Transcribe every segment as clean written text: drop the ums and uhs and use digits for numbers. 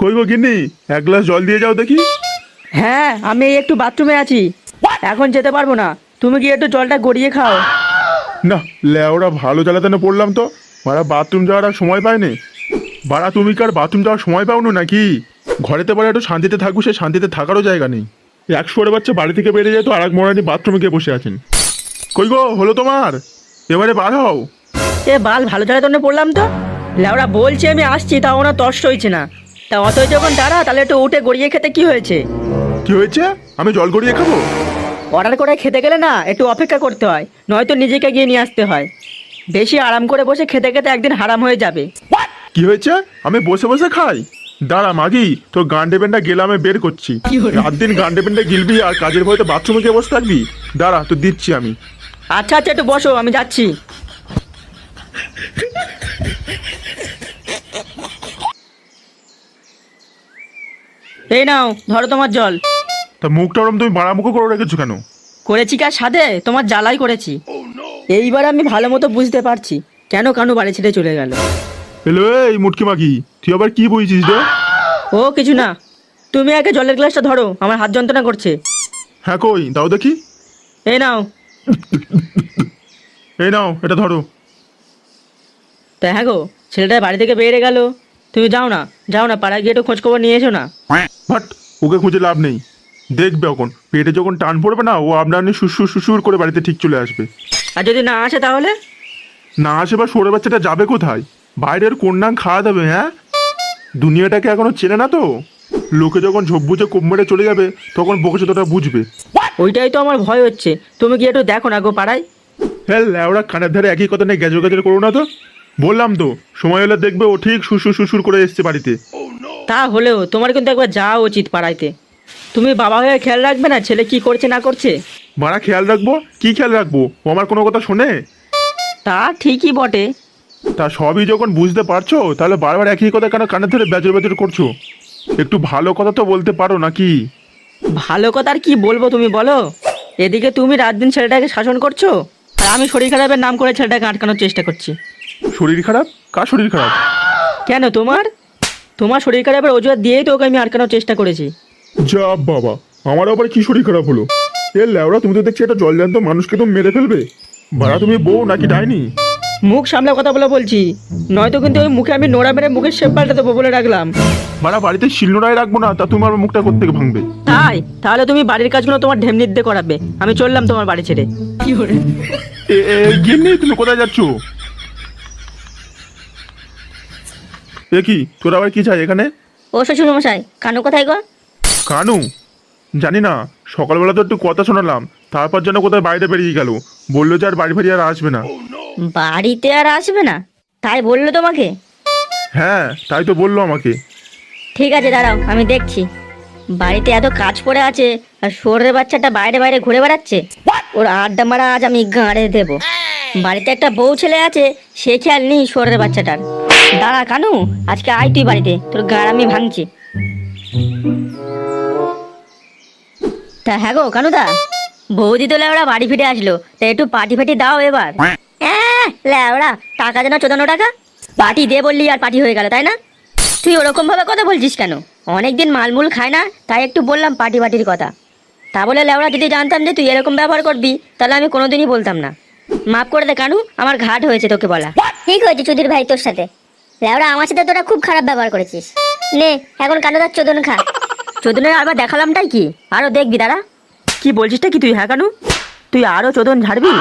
কই গো গিন্নি, এক গ্লাস জল দিয়ে যাও দেখি। হ্যাঁ, আমি এই একটু বাথরুমে আছি, এখন যেতে পারবো না। তুমি গিয়ে একটু জলটা গড়িয়ে খাও। না, লেওরা ভালো জ্বালাতনে পড়লাম তো। বাড়া বাথরুম যাওয়ার আর সময় পাইনি। বাড়া তুমি কার বাথরুম যাওয়ার সময় পাও না নাকি? ঘরেতে পরে একটু শান্তিতে থাকবো, সে শান্তিতে থাকারও জায়গা নেই। 100 বাচ্চা বাড়ি থেকে বেরিয়ে যায় তো আর এক মরানি বাথরুমে গিয়ে বসে আছেন। কই গো, হলো তোমার? এবারে বার হও। এ বাল, ভালো জ্বালাতনে পড়লাম তো। লেওরা বলছি আমি আসছি, তাও ওনার তষ্ট হয়েছে না। তা অতই যখন দাঁড়া, তাহলে একটু উঠে গড়িয়ে খেতে কি হয়েছে? কি হয়েছে? আমি জল গড়িয়ে খাবো? অর্ডার করে খেতে গেলে না একটু অপেক্ষা করতে হয়, নয়তো নিজেকে গিয়ে নিয়ে আসতে হয়। বেশি আরাম করে বসে খেতে খেতে একদিন হারাম হয়ে যাবে। কি হয়েছে? আমি বসে বসে খাই? দাঁড়া মাগি, তোর গান্ডে বেন্ডা গেলামে বের করছি। রাত দিন গান্ডে বেন্ডা গিলবি আর কাজের ভয়তে বাথরুমে গিয়ে বসে থাকবি? দাঁড়া, তো দিচ্ছি আমি। আচ্ছা আচ্ছা, একটু বসো, আমি যাচ্ছি। এই নাও, ধরো তোমার জল। তা মুখটা ওরম তুমি বাড়ামুখো করে রেখেছো কেন? করেছি কার সাথে? তোমার জ্বালাই করেছি। এইবার আমি ভালো মতো বুঝতে পারছি কেন কানু বাড়ি ছেড়ে চলে গেল। হ্যালো, এই মুটকি মাগি, তুই আবার কি বুঝছিস রে? ও কিছু না, তুমি আগে জলের গ্লাসটা ধরো, আমার হাত যন্ত্রণা করছে। হ্যাঁ কই দাও দেখি। এই নাও। এই নাও, এটা ধরো। তা হ্যাঁ গো, ছেলেটা বাড়ি থেকে বেরিয়ে গেল। তুমি যাও না, যাও না, পাড়ায় গিয়ে একটু খোঁজখবর নিয়ে এসো না। বাট ওকে খুঁজে লাভ নেই। দেখবে এখন পেটে যখন টান পড়বে না, ও আপনার সুসুর সুসুর করে বাড়িতে ঠিক চলে আসবে। আর যদি না আসে তাহলে? না আসে বা সরে বাচ্চাটা যাবে কোথায়? বাইরের কোন নাম খাওয়া দেবে? হ্যাঁ, দুনিয়াটাকে এখনো চেনে না তো। লোকে যখন ঝোপ বুঝে কোপ মেরে চলে যাবে, তখন বকেচোদাটা বুঝবে। ওইটাই তো আমার ভয় হচ্ছে। তুমি গিয়ে একটু দেখো না গো পাড়ায়। হ্যাঁ, ল্যাওড়া কানের ধারে একই কথা নিয়ে গ্যাজর গ্যাজর করো না তো। বললাম তো, সময় হলে দেখবে ও ঠিক সুসুর সুসুর করে এসছে বাড়িতে। তা হলেও তোমার কিন্তু একবার যাওয়া উচিত পাড়াইতে। তুমি বাবা হয়ে খেয়াল রাখবে না ছেলে কি করছে না করছে? মারা খেয়াল রাখবো? কি খেয়াল রাখবো? ও আমার কোনো কথা শোনে? তা ঠিকই বটে। তা সবই যখন বুঝতে পারছো, তাহলে বারবার একই কথা কেন কানের ধরে বেজর বেজর করছো? একটু ভালো কথা তো বলতে পারো নাকি? ভালো কথা আর কি বলবো তুমি বলো। এদিকে তুমি রাত দিন ছেলেটাকে শাসন করছো, আর আমি শরীর খারাপের নাম করে ছেলেটাকে আটকানোর চেষ্টা করছি। শরীর খারাপ? কার শরীর খারাপ? কেন তোমার? তোমার শরীর খারাপের অজুহাত দিয়েই তো ওকে আমি আটকানোর চেষ্টা করেছি। যা বাবা, আমার আবার কি শরীর খারাপ হলো? এ ল্যাওড়া, তুমি তো দেখছি একটা জলজান্ত মানুষকে তো মেরে ফেলবে। বাড়া তুমি বউ নাকি ডাইনি? মুখ সামলে কথা বলে বলছি, নয়তো কিন্তু ওই মুখে আমি নোড়া মেরে মুখের শেপ পাল্টে দেবো বলে রাখলাম। বাড়া বাড়িতে শিলনোড়ায় রাখবো না, তা তুমি আমার মুখটা কোত্থেকে ভাঙবে? তাই তাহলে তুমি বাড়ির কাজগুলো তোমার ঢেমনির দিয়ে করাবে। আমি চললাম তোমার বাড়ি ছেড়ে। কি করে? গিন্নি, তুমি কোথায় যাচ্ছ? এ কি, তোর আবার কি চাই এখানে? ও শ্বশুর মশাই, কানু কোথায় গো? কানু? জানি না, সকালবেলা তো একটু কথা শোনালাম, তারপর যেন কোথায় বাইরে বেরিয়ে গেল। বললো যে আর বাড়ি ফেরিয়ে আর আসবে না। বাড়িতে আর আসবে না তাই বললো তোমাকে? হ্যাঁ, তাই তো বললো আমাকে। ঠিক আছে, দাঁড়াও আমি দেখছি। বাড়িতে এত কাজ পড়ে আছে আর শোরের বাচ্চাটা বাইরে বাইরে ঘুরে বেড়াচ্ছে। ওর আড্ডা মারা আজ আমি গাঁড়ে দেবো। বাড়িতে একটা বউ ছেলে আছে, সে খেয়াল নেই শোরের বাচ্চাটার। দাঁড়া কানু, আজকে আয় তুই বাড়িতে, তোর গাঁড় আমি ভাঙছি। তা হ্যাঁ গো কানুদা, বৌদি তো লেওড়া বাড়ি ফিরে আসলো, তা একটু পার্টি ফাটি দাও এবার। লেওড়া টাকা যেন 14 টাকা পার্টি দে বললি আর পার্টি হয়ে গেল, তাই না? তুই ওরকম ভাবে কথা বলছিস কেন? অনেকদিন মালমূল খায় না, তাই একটু বললাম পার্টি পার্টির কথা। তা বলে লেওড়া, যদি জানতাম যে তুই এরকম ব্যবহার করবি তাহলে আমি কোনোদিনই বলতাম না। মাফ করে দে কানু, আমার ঘাট হয়েছে তোকে বলা। ঠিক হয়েছে চুদির ভাই, তোর সাথে লেওড়া আমার সাথে তোরা খুব খারাপ ব্যবহার করেছিস। নে এখন কানুদার চোদন খা। চোদনের আবার দেখালামটাই কি? আরো দেখবি দাঁড়া। কি বলছিসটা কি তুই? হ্যাঁ কানু, তুই আরো চোদন ঝাড়বি?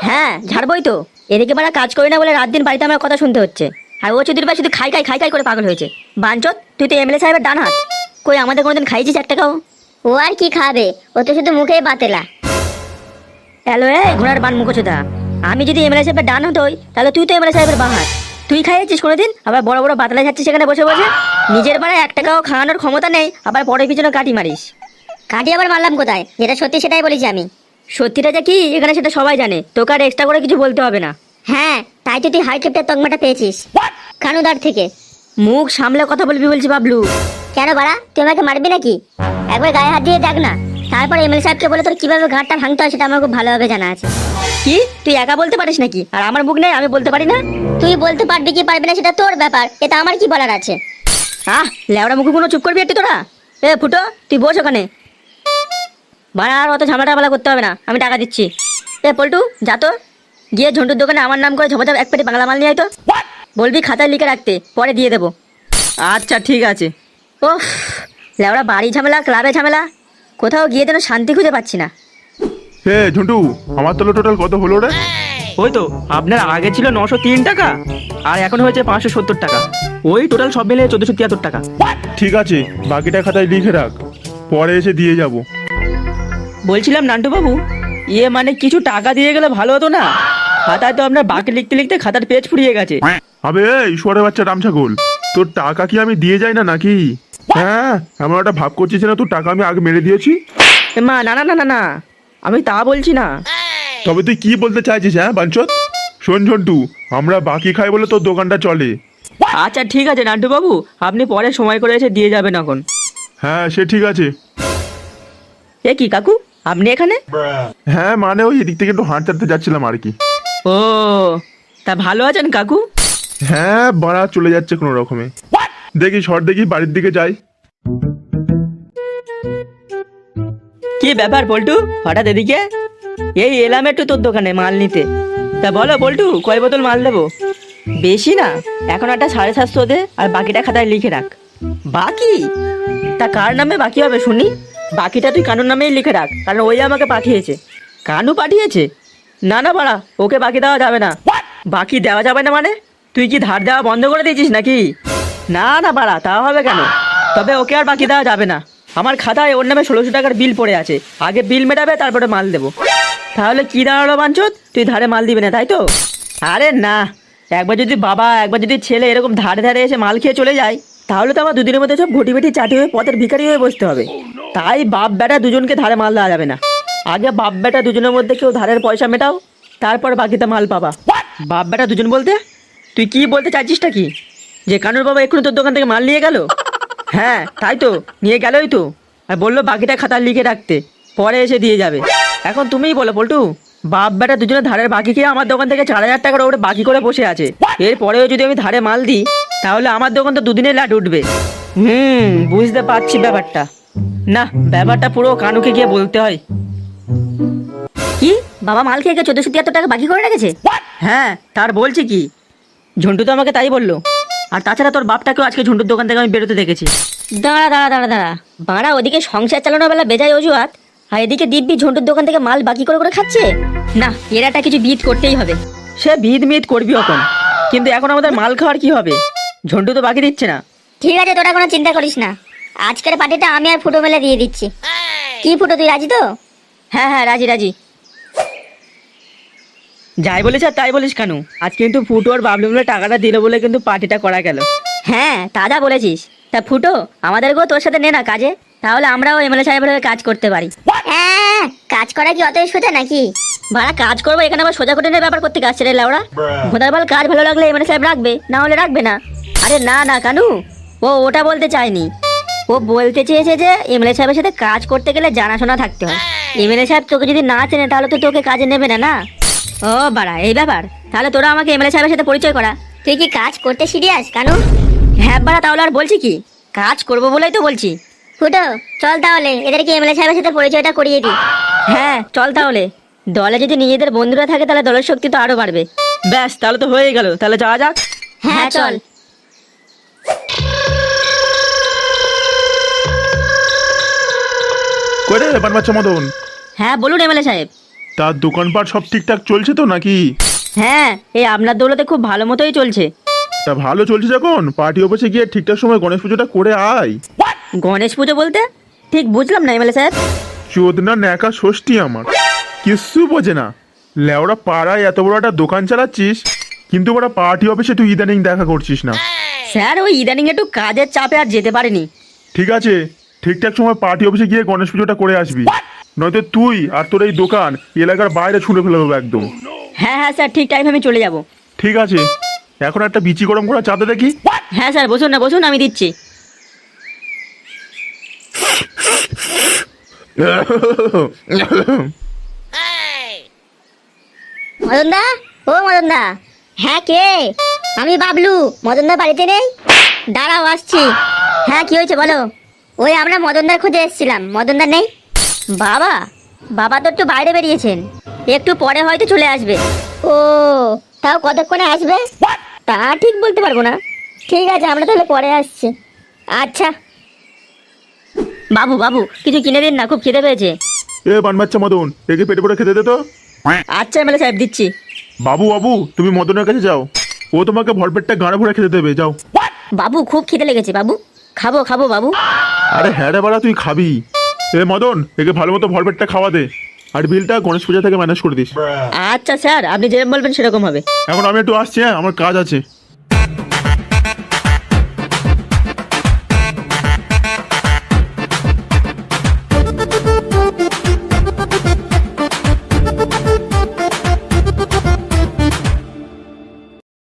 হ্যাঁ ঝাড়বই তো। এদিকে বাড়া কাজ করি না বলে রাত দিন বাড়িতে আমার কথা শুনতে হচ্ছে। আর ও চুদির ভাই শুধু খাই খাই করে পাগল হয়েছে। বাঞ্চত, তুই তো এমএলএ সাহেবের ডান হাত। কই আমাদের কোনোদিন খাইছিস এক টাকাও? ও আর কি খাবে, ও তো শুধু মুখেই বাতেলা। হ্যালো ঘোড়ার বান মুখোচোদা, আমি যদি এমএলএ সাহেবের ডান হাত হই, তাহলে তুই তো এমএলএ সাহেবের বাঁ হাত। তুই খাইয়েছিস কোনোদিন? আবার বড় বড় বাতলা যাচ্ছিস সেখানে বসে বসে। নিজের বেলায় 1 টাকাও খাওয়ানোর ক্ষমতা নেই, আবার পরের পিছনে কাটি মারিস। কাটি আবার মারলাম কোথায়? যেটা সত্যি সেটাই বলেছি আমি। সত্যিটা যে কি এখানে সেটা সবাই জানে, তোকে আর এক্সট্রা করে কিছু বলতে হবে না। হ্যাঁ, তাই তো তুই হাই ক্যাপ্টের তকমাটা পেয়েছিস কানুদার থেকে। মুখ সামলে কথা বলবি বলছি বাবলু। কেন বাড়া, তুই আমাকে মারবি নাকি? একবার গায়ে হাত দিয়ে দেখ না, তারপর এমএলএ সাহেবকে বলে তোর কিভাবে ঘাটটা ভাঙতে হয় সেটা আমার খুব ভালোভাবে জানা আছে। কি তুই একা বলতে পারিস নাকি? আর আমার মুখ নেই, আমি বলতে পারি না? তুই বলতে পারবি কি পারবি না সেটা তোর ব্যাপার, এটা আমার কি বলার আছে? লেওড়া মুখে কোনো চুপ করবি একটু তোরা। এ ফুটো তুই বস ওখানে। বাড়া আর অত ঝামেলা টামেলা করতে হবে না, আমি টাকা দিচ্ছি। এ পল্টু যা তো, গিয়ে ঝন্টুর দোকানে আমার নাম করে ঝপাঝপ এক পেটি বাংলা মাল নিয়ে আয় তো। বলবি খাতায় লিখে রাখতে, পরে দিয়ে দেবো। আচ্ছা ঠিক আছে। ওফ, লেওড়া বাড়ি ঝামেলা ক্লাবে ঝামেলা, কোথাও গিয়ে যেন শান্তি খুঁজে পাচ্ছি না। হে ঝন্টু, আমার তাহলে টোটাল কত হলো রে? ওই তো আপনার আগে ছিল 903 টাকা, আর এখন হয়েছে 570 টাকা। ওই টোটাল সব মিলে 1473 টাকা। ঠিক আছে, বাকিটা খাতায় লিখে রাখ, পরে এসে দিয়ে যাব। বলছিলাম নান্টু বাবু, মানে কিছু টাকা দিয়ে গেলে ভালো হতো না? খাতায় তো আপনার বাকি লিখতে লিখতে খাতার পেজ ফুরিয়ে গেছে। আবে ঈশ্বরের বাচ্চা রামছাগল, তোর টাকা কি আমি দিয়ে যাই না নাকি? হ্যাঁ, এমন একটা ভাব করছিস না তোর টাকা আমি আগে মেরে দিয়েছি। মা না না না না না, আমি তা বলছি না। তবে তুই কি বলতে চাইছিস? হ্যাঁ বাঞ্চত, শোন ঝন্টু, আমরা বাকি খাই বলে তোর দোকানটা চলে। আচ্ছা ঠিক আছে নান্টু বাবু, আপনি পরে সময় করে এসে দিয়ে যাবেন এখন। হ্যাঁ সে ঠিক আছে। এ কি কাকু, আপনি এখানে? হ্যাঁ মানে ওই এদিক থেকে একটু হাঁটতে হাঁটতে যাচ্ছিলাম আর কি। ও, তা ভালো আছেন কাকু? হ্যাঁ বাড়া চলে যাচ্ছে কোনো রকমে। দেখি শর্ট দেখি বাড়ির দিকে যাই। কি ব্যাপার পল্টু, হঠাৎ এদিকে? এই এলাম একটু তোর দোকানে মাল নিতে। তা বলো পল্টু, কয় বোতল মাল দেবো? বেশি না, এখন একটা 750 দে, আর বাকিটা খাতায় লিখে রাখ। বাকি? তা কার নামে বাকি হবে শুনি? বাকিটা তুই কানুর নামেই লিখে রাখ, কারণ ওই আমাকে পাঠিয়েছে। কানু পাঠিয়েছে? না না বাড়া, ওকে বাকি দেওয়া যাবে না। বাকি দেওয়া যাবে না মানে? তুই কি ধার দেওয়া বন্ধ করে দিয়েছিস নাকি? না না বাড়া, তা হবে কেন? তবে ওকে আর বাকি দেওয়া যাবে না। আমার খাতায় ওর নামে 1600 টাকার বিল পড়ে আছে, আগে বিল মেটাবে তারপরে মাল দেবো। তাহলে কি দাঁড়ালো বাঞ্চত, তুই ধারে মাল দিবি না তাই তো? আরে না, একবার যদি বাবা একবার যদি ছেলে এরকম ধারে ধারে এসে মাল খেয়ে চলে যায়, তাহলে তো আমার দুদিনের মধ্যে সব ঘটি বেটি চাটি হয়ে পথের ভিখারি হয়ে বসতে হবে। তাই বাপ বেটা দুজনকে ধারে মাল দেওয়া যাবে না। আগে বাপ বেটা দুজনের মধ্যে কেউ ধারের পয়সা মেটাও, তারপর বাকিতে মাল পাবা। বাপ বেটা দুজন বলতে তুই কি বলতে চাইছিসটা কি? যে কানুর বাবা এক্ষুনি তোর দোকান থেকে মাল নিয়ে গেল? হ্যাঁ তাই তো, নিয়ে গেলই তো, আর বললো বাকিটা খাতা লিখে রাখতে, পরে এসে দিয়ে যাবে। এখন তুমিই বলো পল্টু, বাপ বেটা দুজনে ধারের বাকি খেয়ে আমার দোকান থেকে 4000 টাকার ওপরে বাকি করে বসে আছে। এরপরেও যদি আমি ধারে মাল দিই, তাহলে আমার দোকান তো দুদিনে লাট উঠবে। বুঝতে পারছি ব্যাপারটা। না, ব্যাপারটা পুরো কানুকে গিয়ে বলতে হয়। কি বাবা মাল খেয়ে 1473 টাকা বাকি করে রেখেছে? হ্যাঁ, তার বলছি কি, ঝন্টু তো আমাকে তাই বললো। আর তাছাড়া তোর বাপটাকেও আজকে ঝন্টুর দোকান থেকে আমি বেরোতে দেখেছি। দাঁড়া দাঁড়া দাঁড়া দাঁড়া, বাড়া ওদিকে সংসার চালানোর বেলা বেজায় অজুহাত, আর এদিকে দিব্যি ঝন্টুর দোকান থেকে মাল বাকি করে করে খাচ্ছে। না, এর একটা কিছু বিট করতেই হবে। সে ভিদ মিদ করবি এখন, কিন্তু এখন আমাদের মাল খাওয়ার কি হবে? ঝন্টু তো বাকি দিচ্ছে না। ঠিক আছে, তোরা কোনো চিন্তা করিস না, আজকের পার্টিটা আমি আর ফুটো মেলে দিয়ে দিচ্ছি। কি ফুটো, তুই রাজি তো? হ্যাঁ হ্যাঁ রাজি রাজি। যাই বলিস আর তাই বলিস কেন, আজ কিন্তু ফুটো আর বাবলু মিলে টাকাটা দিল বলে কিন্তু পার্টিটা করা গেল। হ্যাঁ তাজা বলেছিস। তা ফুটো, আমাদেরকেও তোর সাথে নে না কাজে, তাহলে আমরাও এমএলএ সাহেবের হয়ে কাজ করতে পারি। হ্যাঁ, কাজ করা কি অতই সোজা নাকি? ভাড়া কাজ করবো, এখানে আবার সোজা কঠিনের ব্যাপার করতে কাজ ছেড়ে লাউড়া। ভোদার বল কাজ ভালো লাগলে এমএলএ সাহেব রাখবে, না হলে রাখবে না। আরে না না কানু, ও ওটা বলতে চায়নি। ও বলতে চেয়েছে যে এমএলএ সাহেবের সাথে কাজ করতে গেলে জানাশোনা থাকতে হয়। এমএলএ সাহেব তোকে যদি না চেনে তাহলে তো তোকে কাজে নেবে না। না ও বাড়া, এই ব্যাপার। তাহলে তোরা আমাকে এমএলএ সাহেবের সাথে পরিচয় করা। তুই কি কাজ করতে সিরিয়াস কানু? হ্যাঁ বাড়া, তাহলে আর বলছি কি, কাজ করবো বলেই তো বলছি। ফুটো চল তাহলে এদেরকে এমএলএ সাহেবের সাথে পরিচয়টা করিয়ে দিই। হ্যাঁ চল তাহলে, দলে যদি নিজেদের বন্ধুরা থাকে তাহলে দলের শক্তি তো আরো বাড়বে। ব্যাস, তাহলে তো হয়ে গেল, তাহলে যাওয়া যাক। হ্যাঁ চল। করে এবার বাচ্চা মদন, হ্যাঁ বলুন এমএলএ সাহেব। তার দোকানপাট সব ঠিকঠাক চলছে তো নাকি? হ্যাঁ, এই আপনার দৌলতে খুব ভালো মতোই চলছে। তা ভালো চলছে যখন, পার্টি অফিসে গিয়ে ঠিকঠাক সময় গণেশ পুজোটা করে আয়। গণেশ পুজো বলতে ঠিক বুঝলাম না এমএলএ সাহেব। চোদনা ন্যাকা ষষ্ঠী আমার, কিচ্ছু বোঝে না। লেওড়া পাড়ায় এত বড় একটা দোকান চালাচ্ছিস, কিন্তু ওরা পার্টি অফিসে তুই ইদানিং দেখা করছিস না। স্যার ওই ইদানিং একটু কাজের চাপে আর যেতে পারিনি। ঠিক আছে, ঠিকঠাক সময় পার্টি অফিসে গিয়ে গণেশ পুজোটা করে আসবি, নয়তো তুই আর তোর এই দোকান এলাকার বাইরে ছুঁড়ে ফেলে দেবো একদম। হ্যাঁ হ্যাঁ স্যার, ঠিক টাইমে আমি চলে যাব। ঠিক আছে, এখন একটা বিচি গরম করা চাঁদে দেখি। হ্যাঁ স্যার, বসুন না বসুন, আমি দিচ্ছি। মদন দা, ও মদন দা। হ্যাঁ কে? আমি বাবলু। মদন দা বাড়িতে নেই? দাঁড়াও আসছি। হ্যাঁ কি হয়েছে বলো? ওই আমরা মদনদার খুঁজে এসেছিলাম, মদনদার নেই। বাবা, বাবা তো একটু বাইরে বেরিয়েছেন, একটু পরে হয়তো চলে আসবে। ও, তাও কতক্ষণে আসবে? তা ঠিক বলতে পারবো না। ঠিক আছে, আমরা তাহলে পরে আসছি। আচ্ছা বাবু, বাবু কিছু কিনে দিন না, খুব খিদে পেয়েছে। এ বান বাচ্চা মদন, একে পেটে পড়ে খেতে দে তো। আচ্ছা এমএলএ সাহেব দিচ্ছি। বাবু বাবু, তুমি মদনের কাছে যাও, ও তোমাকে ভরপেটটা গাঁড়ে ভরে খেতে দেবে, যাও। বাবু খুব খিদে লেগেছে বাবু, খাবো খাবো বাবু। আরে হ্যাঁ রে বাড়া, তুই খাবি। এ মদন, একে ভালো মতো ভরপেটটা খাওয়া দে, আর বিলটা গণেশ পূজা থেকে ম্যানেজ করে দিস। আচ্ছা স্যার, আপনি যেরকম বলবেন সেরকম হবে। এখন আমি একটু আসছি, হ্যাঁ আমার কাজ আছে।